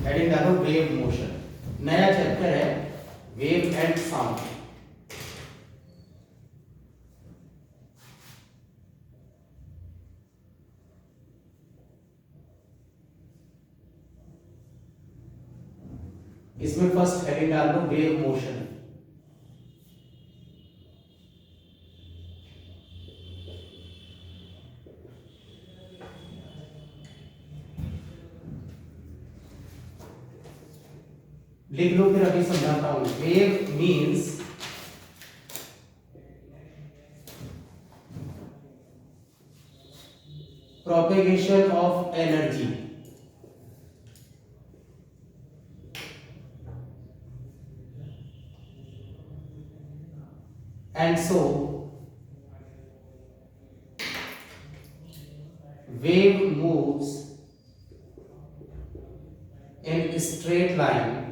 Heading डालो wave motion. नया chapter है वेव एंड साउंड। इसमें फर्स्ट हेडिंग डाल दो वेव मोशन। लिख लो फिर अभी समझाता हूं। Wave means propagation of energy and so wave moves in straight line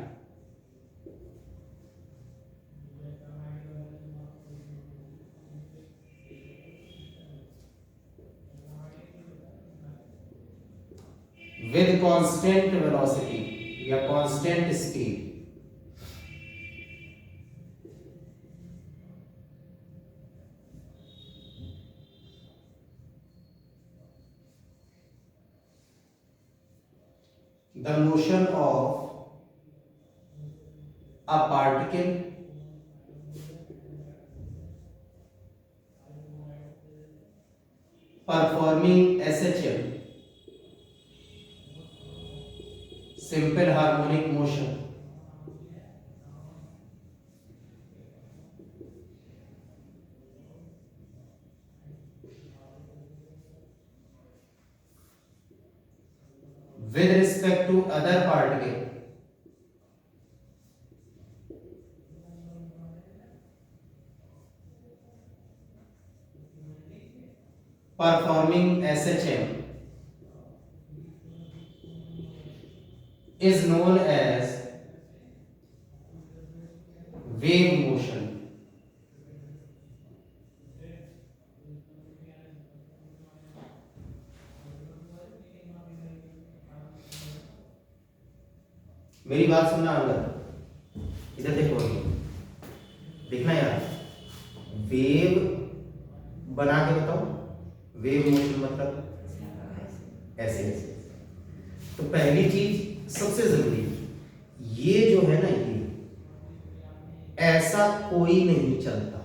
with constant velocity या constant speed। The motion of a particle performing SHM simple harmonic motion with respect to other particle performing SHM is known as wave motion। मेरी बात सुनना अंदर, इधर देखो, देखना यार। Wave बना के बताओ। वेव मोशन मतलब ऐसे ऐसे। तो पहली चीज सबसे जरूरी, ये जो है ना, ये ऐसा कोई नहीं चलता,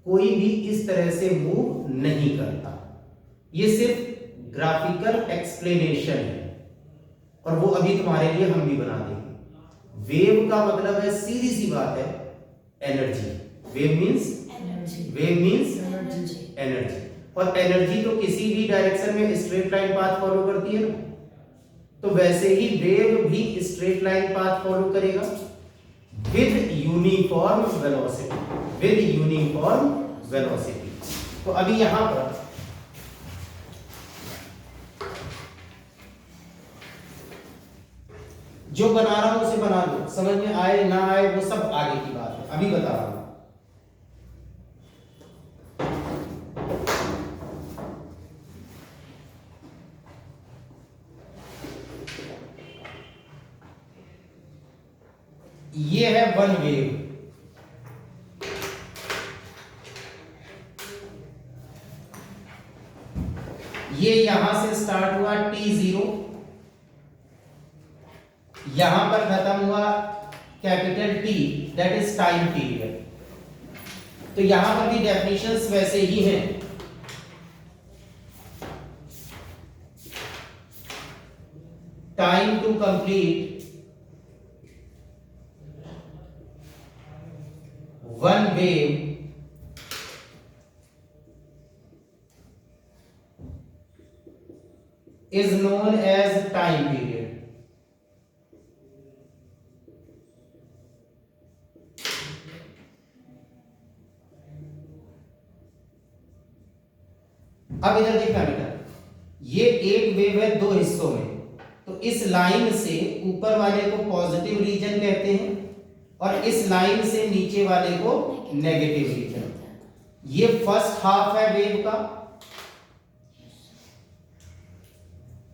कोई भी इस तरह से मूव नहीं करता। ये सिर्फ ग्राफिकल एक्सप्लेनेशन है और वो अभी तुम्हारे लिए हम भी बना देंगे। वेव का मतलब है, सीधी सी बात है, energy. Wave means energy, wave means energy. और एनर्जी तो किसी भी डायरेक्शन में स्ट्रेट लाइन पाथ फॉलो करती है ना, तो वैसे ही वेव भी स्ट्रेट लाइन पाथ फॉलो करेगा with uniform velocity, with uniform velocity. तो अभी यहां पर जो बना रहा हूं उसे बना लो, समझ में आए ना आए वो सब आगे की बात है, अभी बता रहा हूं। ये है वन वेव, ये यहां से स्टार्ट हुआ t0, यहां पर खत्म हुआ capital T, that is time period. तो यहां पर भी डेफिनेशंस वैसे ही हैं। Time to complete one wave is known as time period। अब इधर देखना बेटा, ये एक वेव है दो हिस्सों में, तो इस लाइन से ऊपर वाले को पॉजिटिव रीजन कहते हैं और इस लाइन से नीचे वाले को नेगेटिव रीजन। ये फर्स्ट हाफ है वेव का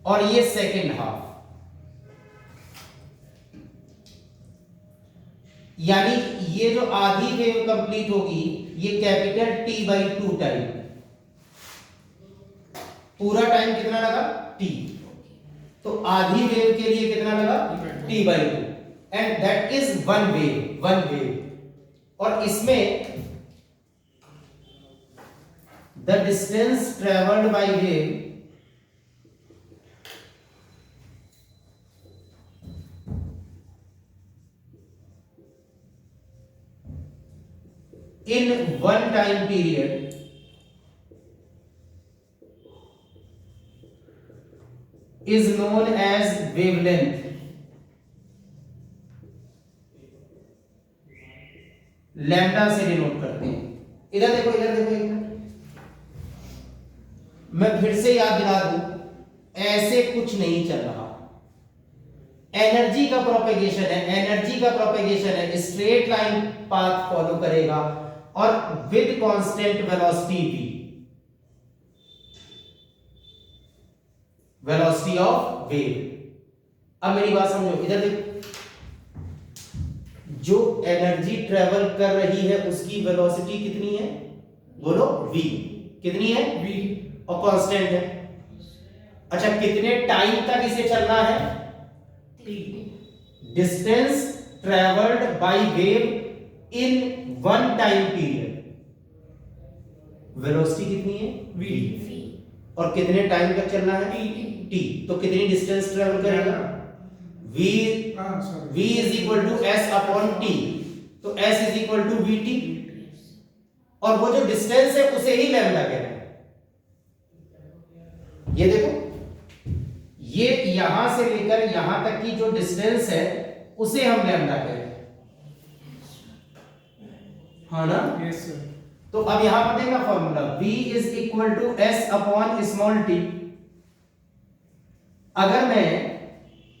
और ये सेकंड हाफ। यानी ये जो आधी वेव कंप्लीट होगी ये कैपिटल T/2 टाइम, पूरा टाइम कितना लगा T, तो आधी वेव के लिए कितना लगा T/2 and that is one wave. और इसमें the distance travelled by wave in one time period is known as wavelength। Lambda से डिनोट करते हैं। इधर देखो एक मिनट, मैं फिर से याद दिला दूं, ऐसे कुछ नहीं चल रहा। एनर्जी का प्रोपेगेशन है, स्ट्रेट लाइन पाथ फॉलो करेगा और विद कांस्टेंट वेलोसिटी भी, वेलोसिटी ऑफ वेव। अब मेरी बात समझो, इधर देखो, जो एनर्जी ट्रेवल कर रही है उसकी वेलोसिटी कितनी है, बोलो v, कितनी है v, और कांस्टेंट है। अच्छा, कितने टाइम तक इसे चलना है, t। Distance travelled by wave in one time period, velocity कितनी है v, और कितने टाइम तक चलना है t। तो कितनी डिस्टेंस ट्रेवल करेगा, v is equal to s upon t, तो s is equal to vt, और वो जो डिस्टेंस है उसे ही लैम्डा कहते हैं। ये देखो, ये यहां से लेकर यहां तक की जो डिस्टेंस है उसे हम लैम्डा कहते हैं, हाँ ना? Yes sir. तो अब यहां पर देखना formula, v is equal to s upon small t। अगर मैं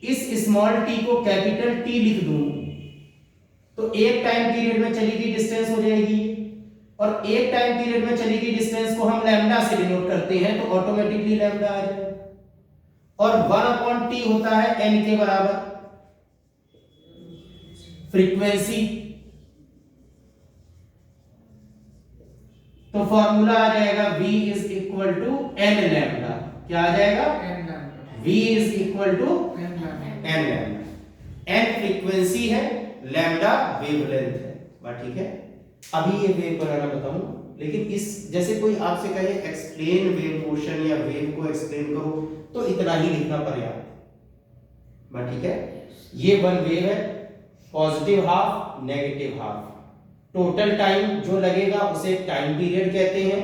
इस स्मॉल t को कैपिटल T लिख दूं तो एक टाइम पीरियड में चली गई डिस्टेंस हो जाएगी, और एक टाइम पीरियड में चली गई डिस्टेंस को हम लैम्डा से डिनोट करते हैं, तो ऑटोमेटिकली लैम्डा आ जाएगा। और 1/t होता है n के बराबर फ्रीक्वेंसी, तो फॉर्मूला आ जाएगा v is equal to n lambda. क्या आ जाएगा, v is equal to n lambda. n frequency है, लैम्डा वेवलेंथ है, बात ठीक है। अभी ये वेव बनाना बताऊं, लेकिन इस जैसे कोई आपसे कहे एक्सप्लेन वेव मोशन या वेव को एक्सप्लेन करो, तो इतना ही लिखना पर्याप्त, बात ठीक है। ये वन वेव है, positive half negative half, total time जो लगेगा उसे टाइम पीरियड कहते हैं,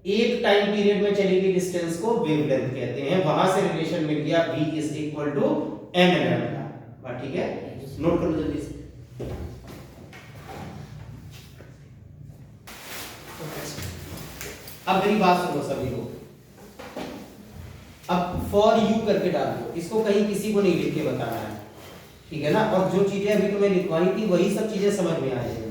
एक टाइम पीरियड में चली गई डिस्टेंस को वेवलेंथ कहते हैं। वहां से रिलेशन मिल गया v is equal to n lambda, बात ठीक है। नोट कर लो जल्दी से। अब मेरी बात सुनो सभी लोग, अब फॉर यू करके डाल दो, इसको कहीं किसी को नहीं लिख के बताना है, ठीक है ना। और जो चीजें अभी तुम्हें लिखवाई थी वही सब चीजें समझ में आ जाएंगी।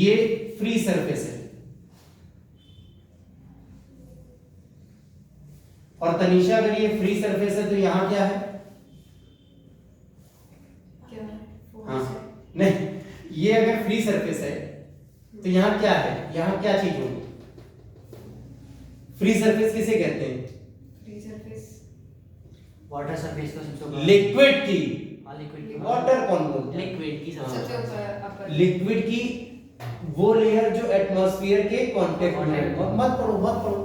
ये फ्री सरफेस है, और तनीषा अगर ये फ्री सरफेस है तो यहां क्या है, हाँ नहीं, ये अगर फ्री सरफेस है तो यहां क्या है, यहां क्या चीज होगी, फ्री सरफेस किसे कहते हैं, फ्री सरफेस वाटर सरफेस का सबसे लिक्विड की, लिक्विड वाटर कौन बोलते हैं, लिक्विड की सबसे ऊपर लिक्विड की वो लेयर जो एटमॉस्फेयर के कांटेक्ट में है। मत पढ़ो।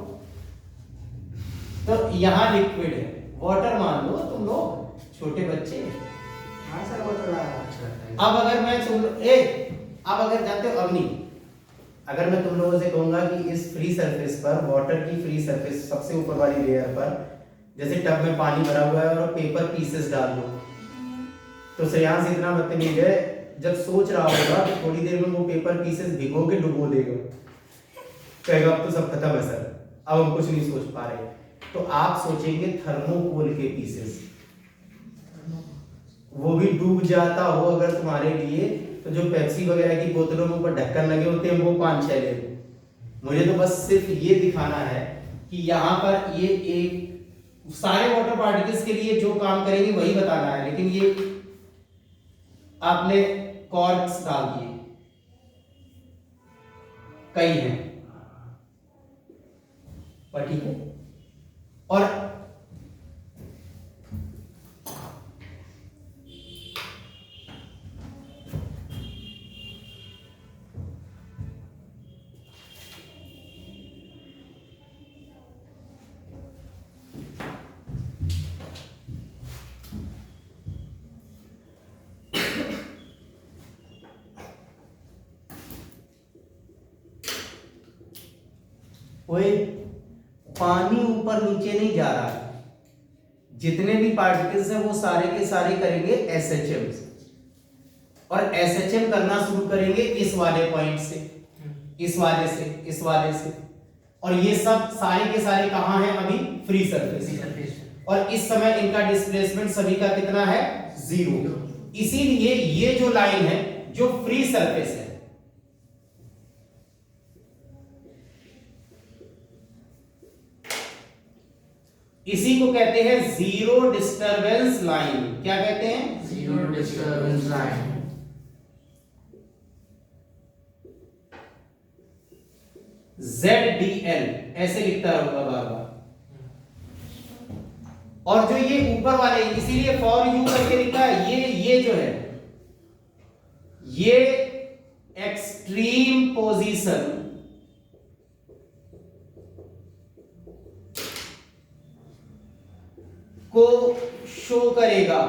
तो यहाँ लिक्विड है, वाटर मान लो तुम लोग छोटे बच्चे। हाँ सर, वो थोड़ा अच्छा लगता है। अब अगर मैं अब अगर जानते हो अग्नि, अगर मैं तुम लोगों से कहूंगा कि इस फ्री सरफेस पर, वाटर की फ्री सरफेस सबसे ऊपर वाली लेयर पर, जैसे टब में पानी भरा हुआ है और पेपर पीसेस डाल दो, तो श्रेयांश इतना बदतमीज है, जब सोच रहा होगा तो थोड़ी देर में वो पेपर पीसेस भिगो के डुबो देगा, कहेगा अब तो सब खत्म है सर, अब हम कुछ नहीं सोच पा रहे। तो आप सोचेंगे थर्मोकोल के पीसेस, वो भी डूब जाता हो अगर तुम्हारे लिए, तो जो पेप्सी वगैरह की बोतलों में ऊपर ढक्कन लगे होते हैं वो 5-6 ले लो। मुझे तो बस सिर्फ ये दिखाना है कि यहाँ पर ये एक सारे वाटर पार्टिकल्स के लिए जो काम करेंगे वही बताना है, लेकिन ये आपने कॉर्क्स डाल दिए, कई हैं पर ठीक है। और ओए, पानी ऊपर नीचे नहीं जा रहा है, जितने भी पार्टिकल्स हैं वो सारे के सारे करेंगे SHM, और SHM करना शुरू करेंगे इस वाले पॉइंट से, इस वाले से, इस वाले से, और ये सब सारे के सारे कहां हैं अभी? फ्री सरफेस, और इस समय इनका डिस्प्लेसमेंट सभी का कितना है? 0। इसीलिए ये जो लाइन है जो फ्री सरफेस है, इसी को कहते हैं जीरो डिस्टरबेंस लाइन। क्या कहते हैं? Zero disturbance line. ZDL ऐसे लिखता रहूंगा बार बार। और जो ये ऊपर वाले, इसीलिए फॉर यू करके लिखा है, ये जो है ये एक्सट्रीम पोजीशन को शो करेगा,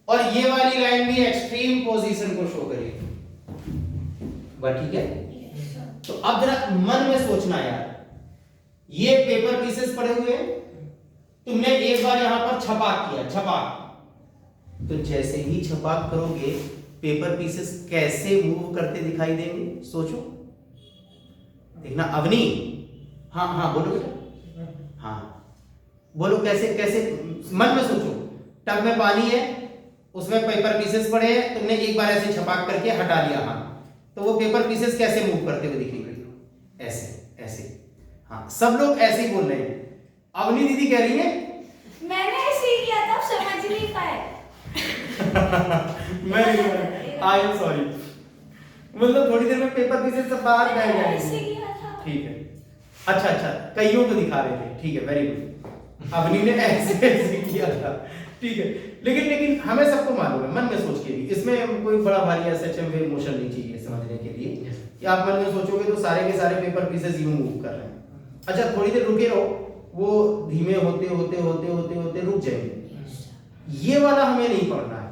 और ये वाली लाइन भी एक्सट्रीम पोजीशन को शो करेगी। बात ठीक है? तो अब जरा मन में सोचना यार, ये पेपर पीसेस पड़े हुए हैं, तुमने एक बार यहां पर छपाक किया, छपाक, तो जैसे ही छपाक करोगे पेपर पीसेस कैसे मूव करते दिखाई देंगे? सोचो, देखना। अवनी, हाँ हाँ बोलो बेटा, हाँ बोलो, कैसे कैसे, मन में सोचो। टब में पानी है, उसमें पेपर पीसेस पड़े हैं, तुमने एक बार ऐसे छपाक करके हटा लिया हाथ, तो वो पेपर पीसेस कैसे मूव करते हुए दिखेंगे? ऐसे ऐसे। हाँ, सब लोग ऐसे ही बोल रहे हैं। अवनी दीदी कह रही है मैंने ऐसे ही किया था, समझ नहीं पाए। मैं आई एम सॉरी, मतलब थोड़ी देर में पेपर पीसेस सब बाहर बैठ मैंने ऐसे जाएंगे। किया था। ठीक है, अच्छा अच्छा, कईयों को दिखा रहे थे, ठीक है, वेरी गुड। अवनी ने ऐसे ऐसे किया था, ठीक है, लेकिन हमें सबको मालूम है, मन में सोच के भी, इसमें कोई बड़ा भारी SHM वेव मोशन नहीं चाहिए समझने के लिए कि आप मन में सोचोगे तो सारे के सारे पेपर पीसेस यूं मूव कर रहे हैं। अच्छा, थोड़ी देर रुके रहो, वो धीमे होते होते होते होते होते रुक जाएंगे। ये वाला हमें नहीं पढ़ना है।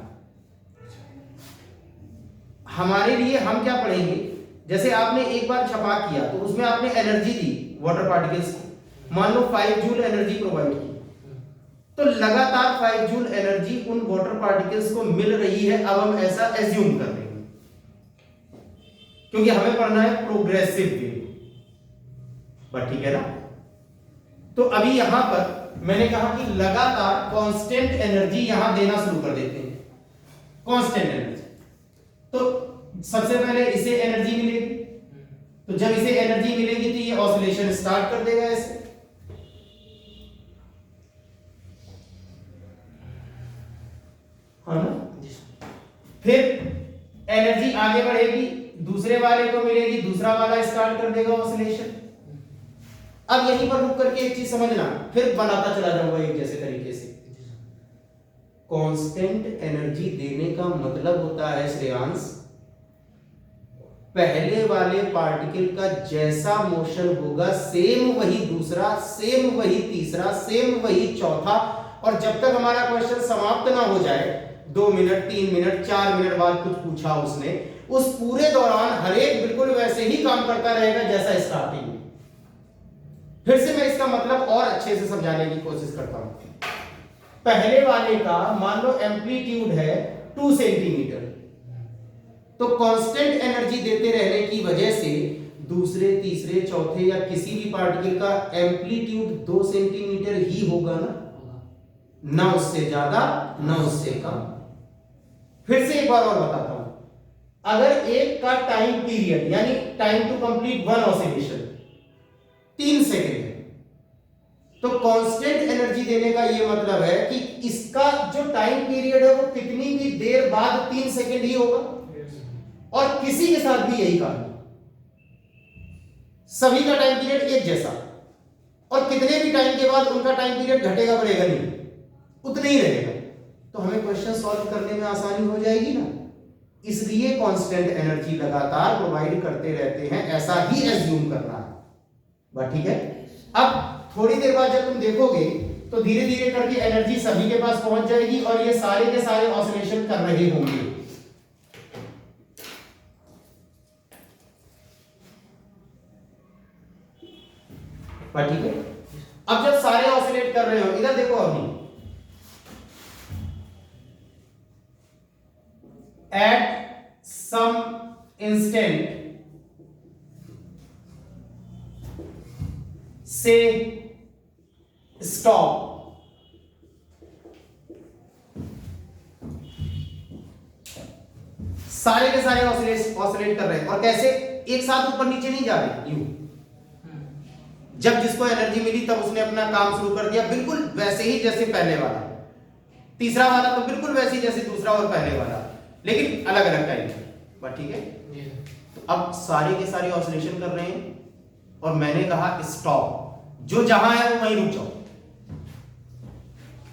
हमारे लिए हम क्या पढ़ेंगे, जैसे आपने एक बार छपाक किया तो उसमें आपने एनर्जी दी वाटर पार्टिकल्स को, मान लो 5 जूल एनर्जी प्रोवाइड की, तो लगातार 5 जूल एनर्जी उन वाटर पार्टिकल्स को मिल रही है। अब हम ऐसा एज्यूम कर लेंगे, क्योंकि हमें पढ़ना है प्रोग्रेसिव वेव, बट ठीक है ना। तो अभी यहां पर मैंने कहा कि लगातार कांस्टेंट एनर्जी यहां देना शुरू कर देते हैं, कांस्टेंट एनर्जी। तो सबसे पहले इसे एनर्जी मिलेगी, तो जब इसे एनर्जी मिलेगी तो ये ऑसिलेशन स्टार्ट कर देगा ऐसे, हाँ ना। फिर एनर्जी आगे बढ़ेगी, दूसरे वाले को मिलेगी, दूसरा वाला स्टार्ट कर देगा ऑसिलेशन। अब यहीं पर रुक करके एक चीज समझना, फिर बनाता चला जाऊंगा एक जैसे तरीके से। कांस्टेंट एनर्जी देने का मतलब होता है श्रेयांश, पहले वाले पार्टिकल का जैसा मोशन होगा सेम वही दूसरा, सेम वही तीसरा, सेम वही चौथा, और जब तक हमारा क्वेश्चन समाप्त ना हो जाए, 2 मिनट 3 मिनट 4 मिनट बाद कुछ पूछा उसने, उस पूरे दौरान हर एक बिल्कुल वैसे ही काम करता रहेगा जैसा स्टार्टिंग में। फिर से मैं इसका मतलब और अच्छे से समझाने की कोशिश करता हूं। पहले वाले का मान लो एम्पलीट्यूड है 2 सेंटीमीटर, तो कांस्टेंट एनर्जी देते रहने की वजह से दूसरे तीसरे चौथे या किसी भी पार्टिकल का एम्पलीट्यूड 2 सेंटीमीटर ही होगा ना उससे ज्यादा ना उससे कम। फिर से एक बार और बताता हूं, अगर एक का टाइम पीरियड यानी time to complete one oscillation 3 second है, तो कांस्टेंट एनर्जी देने का यह मतलब है कि इसका जो टाइम पीरियड है वो कितनी भी देर बाद 3 सेकेंड ही होगा। और किसी के साथ भी यही कहानी, सभी का टाइम पीरियड एक जैसा, और कितने भी टाइम के बाद उनका टाइम पीरियड घटेगा बढ़ेगा नहीं, उतना ही रहेगा। तो हमें क्वेश्चन सॉल्व करने में आसानी हो जाएगी ना। इसलिए कांस्टेंट एनर्जी लगातार प्रोवाइड करते रहते हैं, ऐसा ही एज्यूम करना है। बात ठीक है। अब थोड़ी देर बाद जब तुम देखोगे तो धीरे धीरे करके एनर्जी सभी के पास पहुंच जाएगी और ये सारे के सारे ऑसिलेशन कर रहे होंगे। बात ठीक है। अब जब सारे ऑसिलेट कर रहे हो, इधर देखो अभी at some instant say stop, सारे के सारे ऑसिलेट कर रहे हैं। और कैसे? एक साथ ऊपर नीचे नहीं जा रहे, यूं। जब जिसको एनर्जी मिली तब उसने अपना काम शुरू कर दिया, बिल्कुल वैसे ही जैसे पहले वाला। तीसरा वाला तो बिल्कुल वैसे ही जैसे दूसरा और पहले वाला, लेकिन अलग अलग टाइम। बात ठीक है। तो अब सारे के सारे ऑसिलेशन कर रहे हैं और मैंने कहा स्टॉप, जो जहां है वो वहीं रुक जाओ।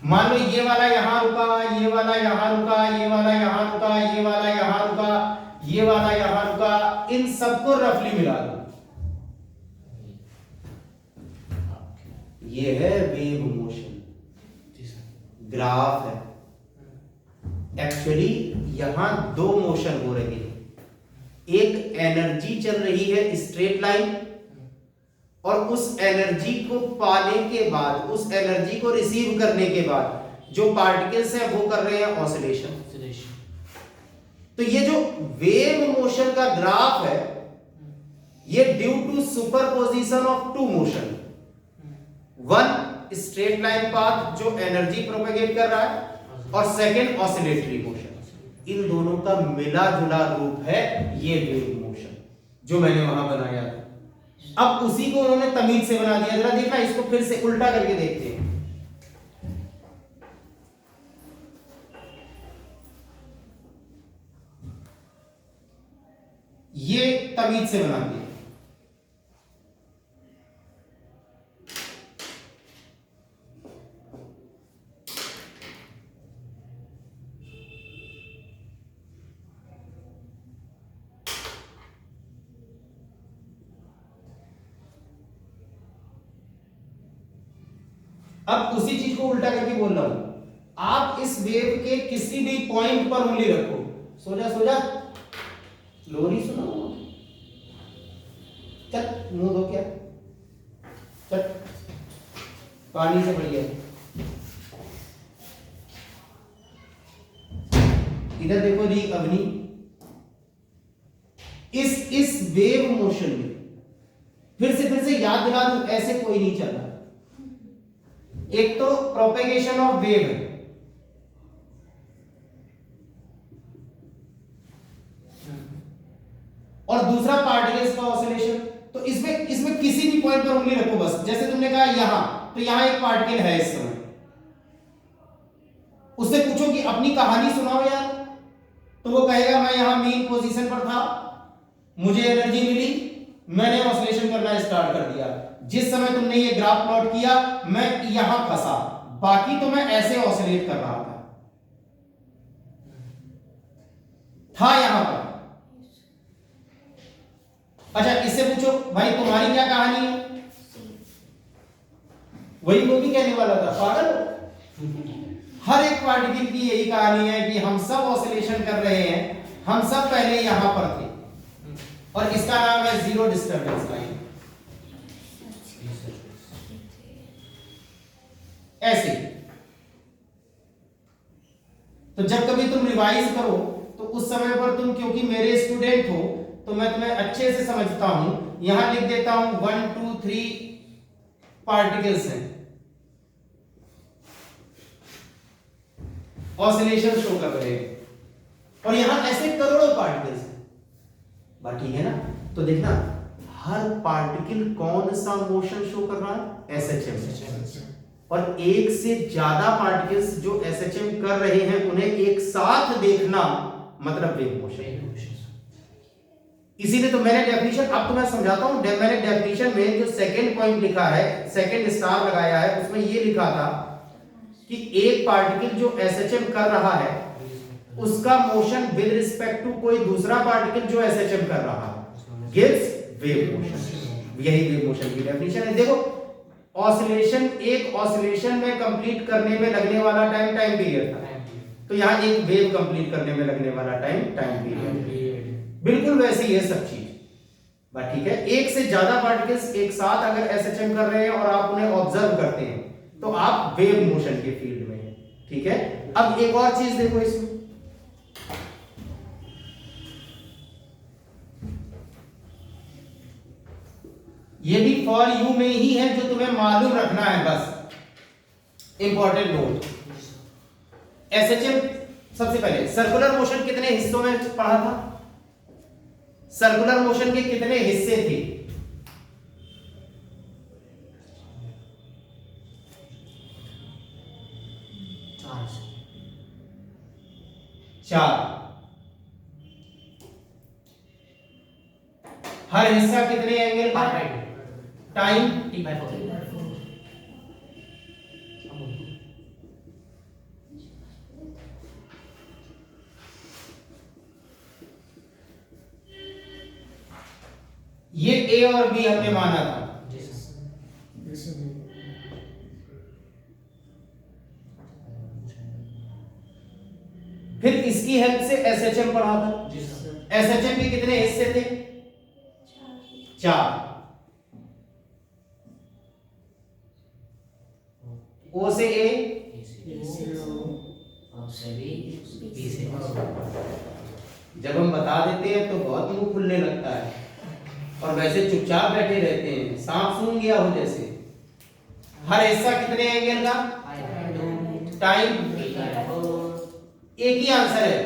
मान लो ये वाला यहां रुका, ये वाला यहां रुका, ये वाला यहां रुका, ये वाला यहां रुका, ये वाला यहां रुका, इन सबको रफली मिला दो। ये है वेव मोशन, ग्राफ है। एक्चुअली यहां दो मोशन हो रही है, एक एनर्जी चल रही है स्ट्रेट लाइन, और उस एनर्जी को पाने के बाद, उस एनर्जी को रिसीव करने के बाद जो पार्टिकल्स हैं वो कर रहे हैं ऑसिलेशन। तो ये जो वेव मोशन का ग्राफ है, ये due to superposition of two motion, one straight line path जो एनर्जी प्रोपेगेट कर रहा है, और सेकेंड ऑसिलेटरी मोशन, इन दोनों का मिला जुला रूप है ये वेव मोशन जो मैंने वहां बनाया था। अब उसी को उन्होंने तमीज से बना दिया। जरा देखना, इसको फिर से उल्टा करके देखते हैं। ये तमीज से बना दिया। अब उसी चीज को उल्टा करके बोल रहा हूं। आप इस वेव के किसी भी पॉइंट पर उंगली रखो। सो जा लोरी सुनो, चल मुंह धो, क्या चल पानी से बढ़िया। इधर देखो री अवनी, इस वेव मोशन में फिर से याद दिला दूं, ऐसे कोई नहीं चल रहा। एक तो प्रोपेगेशन ऑफ वेव है, और दूसरा पार्टिकल्स का ऑसिलेशन। तो इसमें किसी भी पॉइंट पर उंगली रखो बस। जैसे तुमने कहा यहां, तो यहां एक पार्टिकल है इस समय, उससे पूछो कि अपनी कहानी सुनाओ यार, तो वो कहेगा मैं यहां मेन पोजीशन पर था, मुझे एनर्जी मिली, मैंने ऑसिलेशन करना स्टार्ट कर दिया। जिस समय तुमने ये ग्राफ प्लॉट किया मैं यहां फंसा, बाकी तो मैं ऐसे ऑसिलेट कर रहा था यहां पर। अच्छा, इससे पूछो भाई तुम्हारी क्या कहानी है, वही वो भी कहने वाला था, पागल हो। हर एक पार्टिकल की यही कहानी है कि हम सब ऑसिलेशन कर रहे हैं, हम सब पहले यहां पर थे, और इसका नाम है जीरो डिस्टरबेंस लाइन। ऐसे तो जब कभी तुम रिवाइज करो तो उस समय पर तुम, क्योंकि मेरे स्टूडेंट हो, तो मैं तुम्हें अच्छे से समझता हूं यहां लिख देता हूं 1 2 3 पार्टिकल्स हैं, ऑसिलेशन शो कर रहे हैं, और यहां ऐसे करोड़ों पार्टिकल्स हैं। बात ठीक है ना? तो देखना हर पार्टिकल कौन सा मोशन शो कर रहा है? एसएचएम। और एक से ज्यादा पार्टिकल्स जो एसएचएम कर रहे हैं उन्हें एक साथ देखना मतलब वेव मोशन। इसीलिए तो मैंने डेफिनेशन, अब तो मैं समझाता हूं, मैंने डेफिनेशन में जो सेकंड पॉइंट लिखा है, सेकंड स्टार लगाया है, उसमें ये लिखा था कि एक पार्टिकल जो एसएचएम कर रहा है उसका मोशन विद रिस्पेक्ट टू कोई दूसरा पार्टिकल जो एसएचएम कर रहा है गिव्स वेव मोशन। यही वेव मोशन की डेफिनेशन है। देखो ऑसिलेशन, एक ऑसिलेशन में कंप्लीट करने में लगने वाला टाइम पीरियड था, तो यहाँ एक वेव कंप्लीट करने में लगने वाला टाइम पीरियड। बिल्कुल वैसे ही है सब चीज। बात ठीक है? एक से ज्यादा पार्टिकल्स एक साथ अगर एसएचएम कर रहे हैं और आप उन्हें ऑब्जर्व करते हैं तो आप वेव मोशन के फील्ड में हैं। ठीक है? अब एक और चीज देखो इसमें, ये भी फॉर यू में ही है जो तुम्हें मालूम रखना है, बस इंपॉर्टेंट नोट। एसएचएम सबसे पहले सर्कुलर मोशन कितने हिस्सों में पढ़ा था? सर्कुलर मोशन के कितने हिस्से थे? चार। हर हिस्सा कितने एंगल का? टाइम ये ए और बी हमने माना था। फिर इसकी हेल्प से एसएचएम पढ़ा था। एसएचएम के कितने हिस्से थे? चार। ओ से ए, जब हम बता देते हैं तो बहुत मुंह खुलने लगता है और वैसे चुपचाप बैठे रहते हैं, सांप सूंघ गया हो जैसे। हर हिस्सा कितने एंगल का? टाइम। एक ही आंसर है।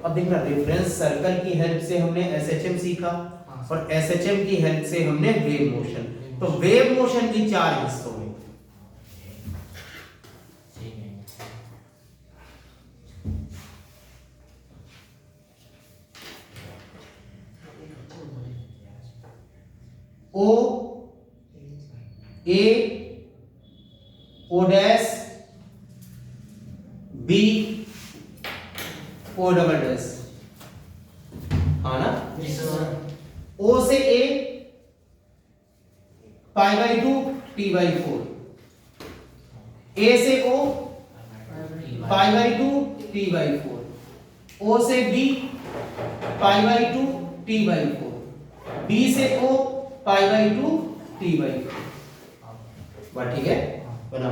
अब देखना, रेफरेंस सर्कल की हेल्प से हमने एसएचएम सीखा और एसएचएम की हेल्प से हमने वेव मोशन। तो वेव मोशन की चार हिस्सों में O A, O dash, B, O double dash, हाँ ना? ओ से A pi by 2 T by 4, A से O pi by 2 T by 4, O से B pi by 2 T by 4, B से O pi by 2 T by 4। बात ठीक है? बना